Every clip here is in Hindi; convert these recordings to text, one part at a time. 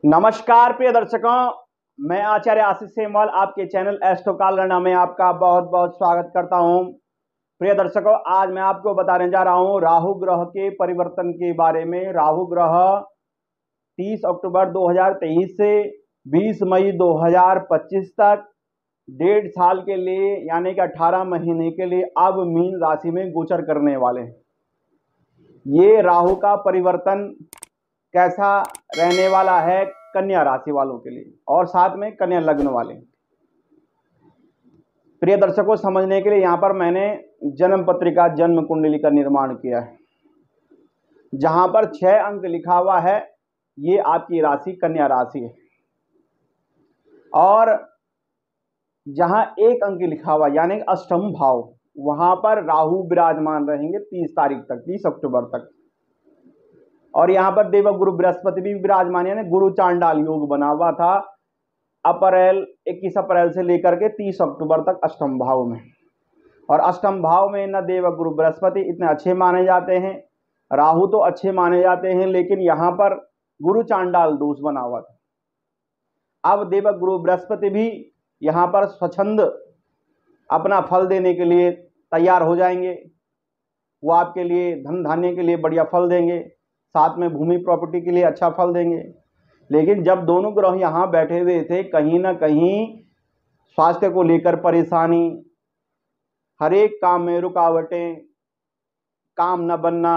नमस्कार प्रिय दर्शकों, मैं आचार्य आशीष सेमवाल आपके चैनल एस्ट्रो कालगणना में आपका बहुत बहुत स्वागत करता हूं। प्रिय दर्शकों, आज मैं आपको बताने जा रहा हूं राहु ग्रह के परिवर्तन के बारे में। राहु ग्रह 30 अक्टूबर 2023 से 20 मई 2025 तक 1.5 साल के लिए यानी कि 18 महीने के लिए अब मीन राशि में गोचर करने वाले हैं। ये राहु का परिवर्तन कैसा रहने वाला है कन्या राशि वालों के लिए और साथ में कन्या लग्न वाले। प्रिय दर्शकों, समझने के लिए यहां पर मैंने जन्म पत्रिका जन्म कुंडली का निर्माण किया है, जहां पर 6 अंक लिखा हुआ है। ये आपकी राशि कन्या राशि है और जहां 1 अंक लिखा हुआ यानी अष्टम भाव, वहां पर राहु विराजमान रहेंगे 30 तारीख तक, 30 अक्टूबर तक। और यहाँ पर देवगुरु बृहस्पति भी विराजमान, यानी गुरु चांडाल योग बना हुआ था 21 अप्रैल से लेकर के 30 अक्टूबर तक अष्टम भाव में। और अष्टम भाव में न देवगुरु बृहस्पति इतने अच्छे माने जाते हैं, राहु तो अच्छे माने जाते हैं, लेकिन यहाँ पर गुरु चांडाल दोष बना हुआ था। अब देवगुरु बृहस्पति भी यहाँ पर स्वच्छंद अपना फल देने के लिए तैयार हो जाएंगे। वो आपके लिए धन धान्य के लिए बढ़िया फल देंगे, साथ में भूमि प्रॉपर्टी के लिए अच्छा फल देंगे। लेकिन जब दोनों ग्रह यहाँ बैठे हुए थे, कहीं ना कहीं स्वास्थ्य को लेकर परेशानी, हर एक काम में रुकावटें, काम न बनना,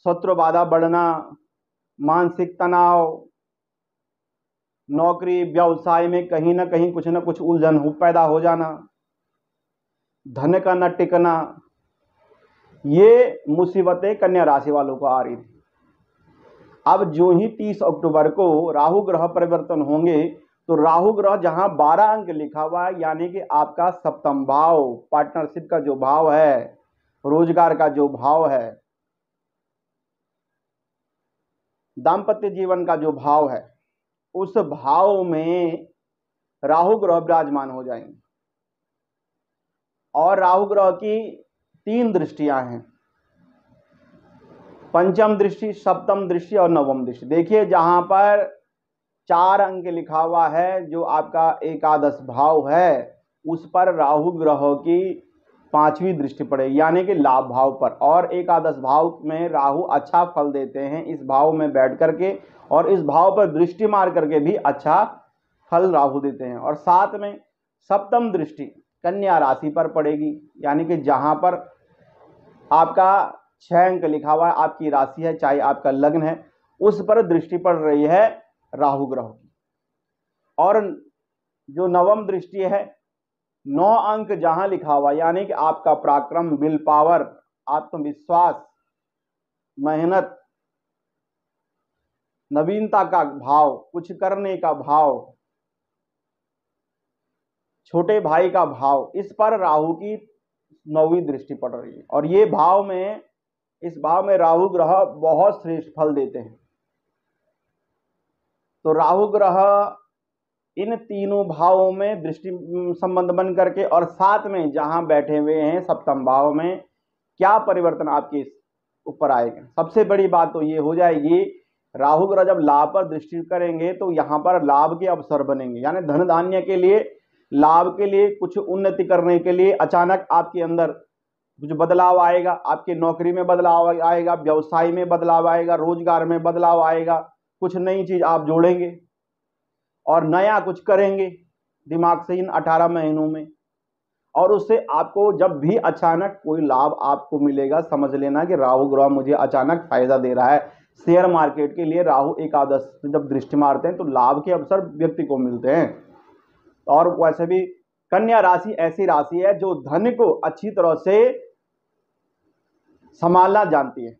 शत्रु बाधा बढ़ना, मानसिक तनाव, नौकरी व्यवसाय में कहीं ना कहीं कुछ न कुछ उलझन पैदा हो जाना, धन का न टिकना, ये मुसीबतें कन्या राशि वालों को आ रही थी। अब जो ही 30 अक्टूबर को राहु ग्रह परिवर्तन होंगे तो राहु ग्रह जहां 12 अंक लिखा हुआ है, यानी कि आपका सप्तम भाव, पार्टनरशिप का जो भाव है, रोजगार का जो भाव है, दाम्पत्य जीवन का जो भाव है, उस भाव में राहु ग्रह विराजमान हो जाएंगे। और राहु ग्रह की 3 दृष्टियां हैं, पंचम दृष्टि, सप्तम दृष्टि और नवम दृष्टि। देखिए, जहां पर 4 अंक लिखा हुआ है, जो आपका एकादश भाव है, उस पर राहु ग्रह की 5वीं दृष्टि पड़ेगी, यानी कि लाभ भाव पर। और एकादश भाव में राहु अच्छा फल देते हैं इस भाव में बैठ करके, और इस भाव पर दृष्टि मार करके भी अच्छा फल राहु देते हैं। और साथ में सप्तम दृष्टि कन्या राशि पर पड़ेगी, यानी कि जहां पर आपका 6 अंक लिखा हुआ है, आपकी राशि है, चाहे आपका लग्न है, उस पर दृष्टि पड़ रही है राहु ग्रह की। और जो नवम दृष्टि है, 9 अंक जहां लिखा हुआ, यानी कि आपका पराक्रम, विल पावर, आत्मविश्वास, मेहनत, नवीनता का भाव, कुछ करने का भाव, छोटे भाई का भाव, इस पर राहु की 9वीं दृष्टि पड़ रही है। और ये भाव में, इस भाव में राहु ग्रह बहुत श्रेष्ठ फल देते हैं। तो राहु ग्रह इन तीनों भावों में दृष्टि संबंध बन करके, और साथ में जहां बैठे हुए हैं सप्तम भाव में, क्या परिवर्तन आपके ऊपर आएगा। सबसे बड़ी बात तो ये हो जाएगी, राहु ग्रह जब लाभ पर दृष्टि करेंगे तो यहां पर लाभ के अवसर बनेंगे, यानी धन धान्य के लिए, लाभ के लिए, कुछ उन्नति करने के लिए अचानक आपके अंदर कुछ बदलाव आएगा। आपकी नौकरी में बदलाव आएगा, व्यवसाय में बदलाव आएगा, रोजगार में बदलाव आएगा, कुछ नई चीज आप जोड़ेंगे और नया कुछ करेंगे दिमाग से इन 18 महीनों में। और उससे आपको जब भी अचानक कोई लाभ आपको मिलेगा, समझ लेना कि राहु ग्रह मुझे अचानक फायदा दे रहा है। शेयर मार्केट के लिए राहु एकादश जब दृष्टि मारते हैं तो लाभ के अवसर व्यक्ति को मिलते हैं। और वैसे भी कन्या राशि ऐसी राशि है जो धन को अच्छी तरह से संभालना जानती है।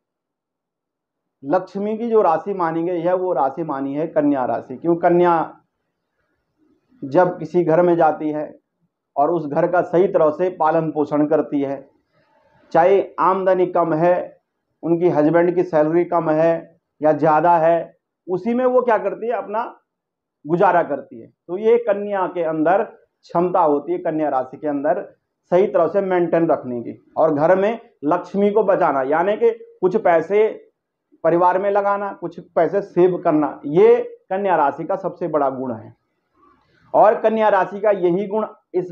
लक्ष्मी की जो राशि मानी गई है, वो राशि मानी है कन्या राशि। क्यों? कन्या जब किसी घर में जाती है और उस घर का सही तरह से पालन पोषण करती है, चाहे आमदनी कम है, उनकी हस्बैंड की सैलरी कम है या ज़्यादा है, उसी में वो क्या करती है, अपना गुजारा करती है। तो ये कन्या के अंदर क्षमता होती है, कन्या राशि के अंदर सही तरह से मेंटेन रखने की, और घर में लक्ष्मी को बचाना, यानी कि कुछ पैसे परिवार में लगाना, कुछ पैसे सेव करना, ये कन्या राशि का सबसे बड़ा गुण है। और कन्या राशि का यही गुण इस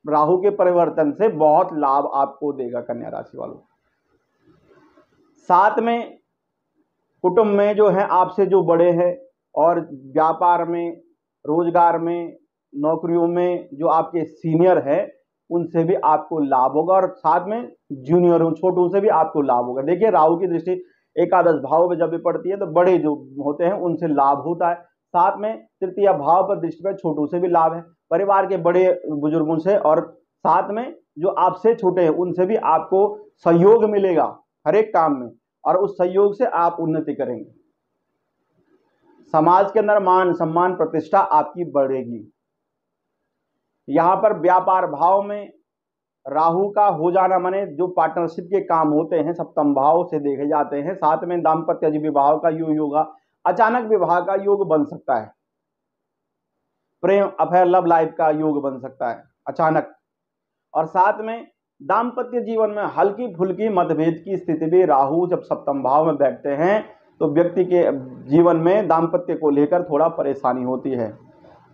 राहु के परिवर्तन से बहुत लाभ आपको देगा कन्या राशि वालों। साथ में कुटुंब में जो है आपसे जो बड़े हैं और व्यापार में, रोजगार में, नौकरियों में जो आपके सीनियर है उनसे भी आपको लाभ होगा, और साथ में जूनियरों, छोटों से भी आपको लाभ होगा। देखिए राहु की दृष्टि एकादश भाव में जब भी पड़ती है तो बड़े जो होते हैं उनसे लाभ होता है, साथ में तृतीय भाव पर दृष्टि पर छोटों से भी लाभ है, परिवार के बड़े बुजुर्गों से, और साथ में जो आपसे छोटे हैं उनसे भी आपको सहयोग मिलेगा हर एक काम में, और उस सहयोग से आप उन्नति करेंगे। समाज के अंदर मान सम्मान प्रतिष्ठा आपकी बढ़ेगी। यहां पर व्यापार भाव में राहु का हो जाना माने जो पार्टनरशिप के काम होते हैं सप्तम भाव से देखे जाते हैं। साथ में दाम्पत्य विवाह का योग होगा, अचानक विवाह का योग बन सकता है, प्रेम अफेयर लव लाइफ का योग बन सकता है अचानक। और साथ में दाम्पत्य जीवन में हल्की फुल्की मतभेद की स्थिति भी, राहु जब सप्तम भाव में बैठते हैं तो व्यक्ति के जीवन में दाम्पत्य को लेकर थोड़ा परेशानी होती है।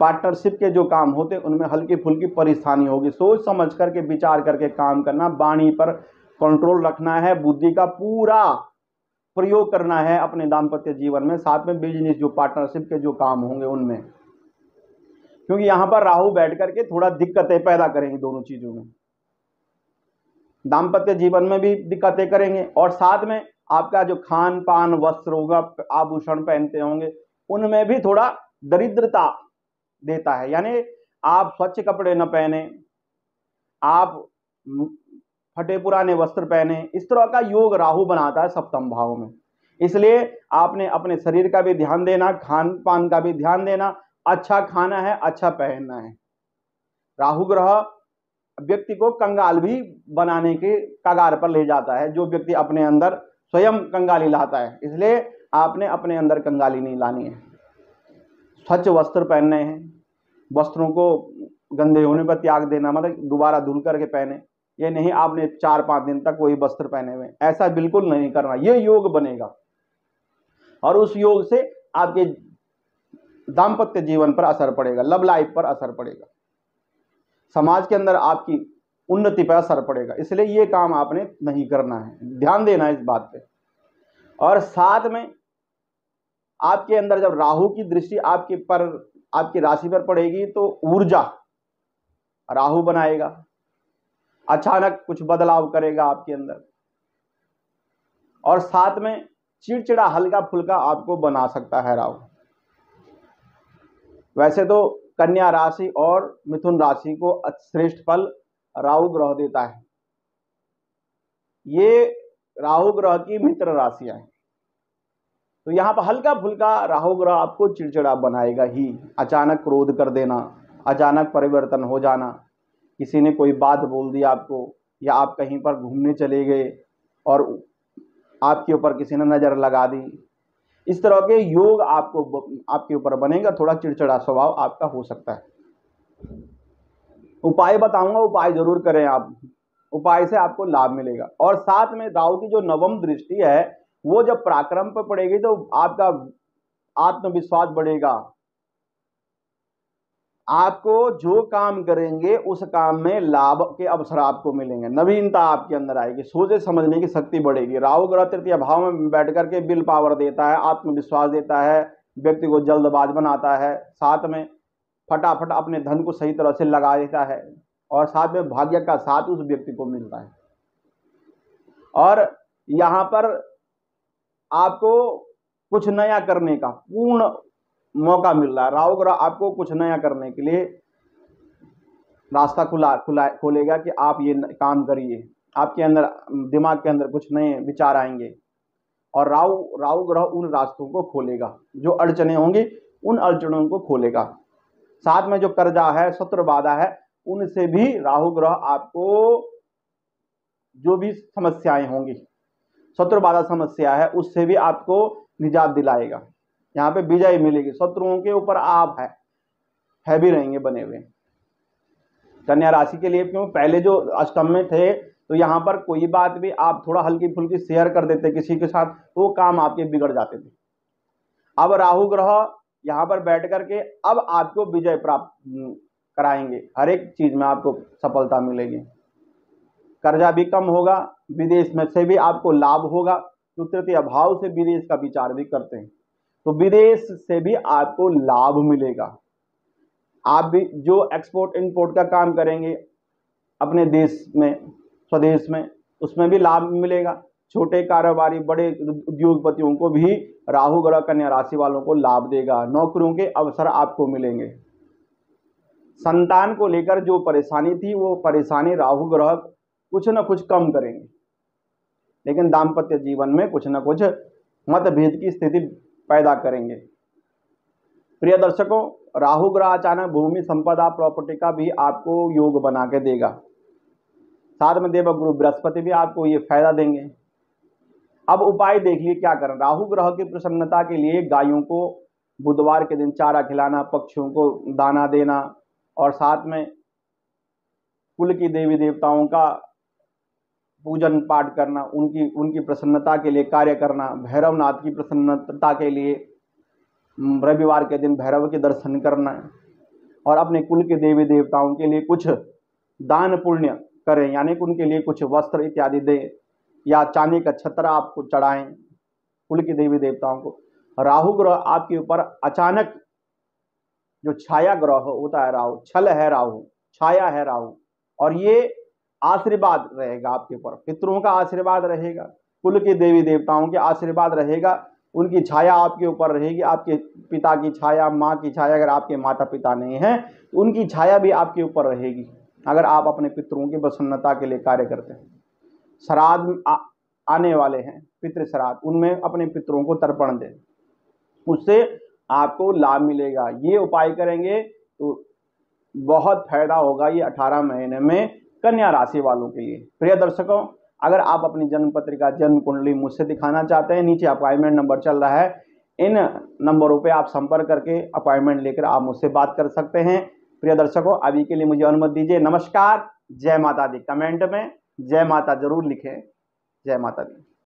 पार्टनरशिप के जो काम होते हैं उनमें हल्की फुल्की परेशानी होगी। सोच समझ करके विचार करके काम करना, वाणी पर कंट्रोल रखना है, बुद्धि का पूरा प्रयोग करना है अपने दाम्पत्य जीवन में। साथ में बिजनेस जो पार्टनरशिप के जो काम होंगे उनमें, क्योंकि यहां पर राहु बैठ करके थोड़ा दिक्कतें पैदा करेंगे दोनों चीजों में, दाम्पत्य जीवन में भी दिक्कतें करेंगे, और साथ में आपका जो खान पान वस्त्र होगा, आभूषण पहनते होंगे, उनमें भी थोड़ा दरिद्रता देता है। यानी आप स्वच्छ कपड़े न पहने, आप फटे पुराने वस्त्र पहने, इस तरह का योग राहु बनाता है सप्तम भाव में। इसलिए आपने अपने शरीर का भी ध्यान देना, खान पान का भी ध्यान देना, अच्छा खाना है, अच्छा पहनना है। राहु ग्रह व्यक्ति को कंगाल भी बनाने के कगार पर ले जाता है, जो व्यक्ति अपने अंदर स्वयं कंगाली लाता है। इसलिए आपने अपने अंदर कंगाली नहीं लानी है, स्वच्छ वस्त्र पहनने हैं, वस्त्रों को गंदे होने पर त्याग देना, मतलब दोबारा धुल करके पहने। ये नहीं आपने 4-5 दिन तक वही वस्त्र पहने हुए, ऐसा बिल्कुल नहीं करना। ये योग बनेगा और उस योग से आपके दाम्पत्य जीवन पर असर पड़ेगा, लव लाइफ पर असर पड़ेगा, समाज के अंदर आपकी उन्नति पर असर पड़ेगा। इसलिए ये काम आपने नहीं करना है, ध्यान देना है इस बात पे। और साथ में आपके अंदर जब राहु की दृष्टि आपकी राशि पर पड़ेगी तो ऊर्जा राहु बनाएगा, अचानक कुछ बदलाव करेगा आपके अंदर, और साथ में चिड़चिड़ा हल्का फुल्का आपको बना सकता है राहु। वैसे तो कन्या राशि और मिथुन राशि को श्रेष्ठ फल राहु ग्रह देता है, ये राहु ग्रह की मित्र राशियां हैं। तो यहां पर हल्का फुल्का राहु ग्रह आपको चिड़चिड़ा बनाएगा ही, अचानक क्रोध कर देना, अचानक परिवर्तन हो जाना, किसी ने कोई बात बोल दी आपको, या आप कहीं पर घूमने चले गए और आपके ऊपर किसी ने नजर लगा दी, इस तरह के योग आपके ऊपर बनेगा। थोड़ा चिड़चिड़ा स्वभाव आपका हो सकता है। उपाय बताऊंगा, उपाय जरूर करें आप, उपाय से आपको लाभ मिलेगा। और साथ में राहु की जो नवम दृष्टि है वो जब पराक्रम पर पड़ेगी तो आपका आत्मविश्वास बढ़ेगा, आपको जो काम करेंगे उस काम में लाभ के अवसर आपको मिलेंगे, नवीनता आपके अंदर आएगी, सोचे समझने की शक्ति बढ़ेगी। राहु ग्रह तृतीय भाव में बैठ करके विल पावर देता है, आत्मविश्वास देता है, व्यक्ति को जल्दबाज बनाता है, साथ में फटाफट अपने धन को सही तरह से लगा देता है, और साथ में भाग्य का साथ उस व्यक्ति को मिलता है। और यहां पर आपको कुछ नया करने का पूर्ण मौका मिल रहा है। राहु ग्रह आपको कुछ नया करने के लिए रास्ता खोलेगा कि आप ये काम करिए, आपके अंदर दिमाग के अंदर कुछ नए विचार आएंगे, और राहु ग्रह उन रास्तों को खोलेगा, जो अड़चने होंगी उन अड़चनों को खोलेगा। साथ में जो कर्जा है, शत्रु बाधा है, उनसे भी राहु ग्रह आपको जो भी समस्याएं होंगी, शत्रु बाधा समस्या है, उससे भी आपको निजात दिलाएगा। यहाँ पे विजय मिलेगी, शत्रुओं के ऊपर आप हैवी रहेंगे बने हुए। कन्या राशि के लिए क्यों, पहले जो अष्टम में थे तो यहाँ पर कोई बात भी आप थोड़ा हल्की फुल्की शेयर कर देते किसी के साथ, वो काम आपके बिगड़ जाते थे। अब राहु ग्रह यहाँ पर बैठ करके अब आपको विजय प्राप्त कराएंगे, हर एक चीज में आपको सफलता मिलेगी। कर्जा भी कम होगा, विदेश में से भी आपको लाभ होगा, तो तृतीय भाव से विदेश का विचार भी करते हैं, तो विदेश से भी आपको लाभ मिलेगा। आप भी जो एक्सपोर्ट इंपोर्ट का काम करेंगे अपने देश में, स्वदेश में, उसमें भी लाभ मिलेगा। छोटे कारोबारी, बड़े उद्योगपतियों को भी राहु ग्रह कन्या राशि वालों को लाभ देगा। नौकरियों के अवसर आपको मिलेंगे। संतान को लेकर जो परेशानी थी वो परेशानी राहु ग्रह कुछ न कुछ कम करेंगे, लेकिन दाम्पत्य जीवन में कुछ न कुछ मतभेद की स्थिति पैदा करेंगे। प्रिय दर्शकों, राहु ग्रह अचानक भूमि संपदा प्रॉपर्टी का भी आपको योग बना के देगा। साथ में देवगुरु बृहस्पति भी आपको ये फायदा देंगे। अब उपाय देखिए क्या करें। राहु ग्रह की प्रसन्नता के लिए गायों को बुधवार के दिन चारा खिलाना, पक्षियों को दाना देना, और साथ में कुल की देवी देवताओं का पूजन पाठ करना, उनकी प्रसन्नता के लिए कार्य करना। भैरवनाथ की प्रसन्नता के लिए रविवार के दिन भैरव के दर्शन करना, और अपने कुल के देवी देवताओं के लिए कुछ दान पुण्य करें, यानी कि उनके लिए कुछ वस्त्र इत्यादि दें, या चांदी का छत्र आपको चढ़ाएं कुल के देवी देवताओं को। राहु ग्रह आपके ऊपर अचानक, जो छाया ग्रह होता है राहु, छल है राहु, छाया है राहु, और ये आशीर्वाद रहेगा आपके ऊपर, पितरों का आशीर्वाद रहेगा, कुल के देवी देवताओं के आशीर्वाद रहेगा, उनकी छाया आपके ऊपर रहेगी। आपके पिता की छाया, माँ की छाया, अगर आपके माता पिता नहीं हैं तो उनकी छाया भी आपके ऊपर रहेगी, अगर आप अपने पितरों की प्रसन्नता के लिए कार्य करते हैं। श्राद्ध आने वाले हैं, पितृ श्राद्ध, उनमें अपने पितरों को तर्पण दें, उससे आपको लाभ मिलेगा। ये उपाय करेंगे तो बहुत फायदा होगा ये 18 महीने में कन्या राशि वालों के लिए। प्रिय दर्शकों, अगर आप अपनी जन्म पत्रिका, जन्म कुंडली मुझसे दिखाना चाहते हैं, नीचे अपॉइंटमेंट नंबर चल रहा है, इन नंबरों पे आप संपर्क करके अपॉइंटमेंट लेकर आप मुझसे बात कर सकते हैं। प्रिय दर्शकों, अभी के लिए मुझे अनुमति दीजिए। नमस्कार, जय माता दी। कमेंट में जय माता जरूर लिखें। जय माता दी।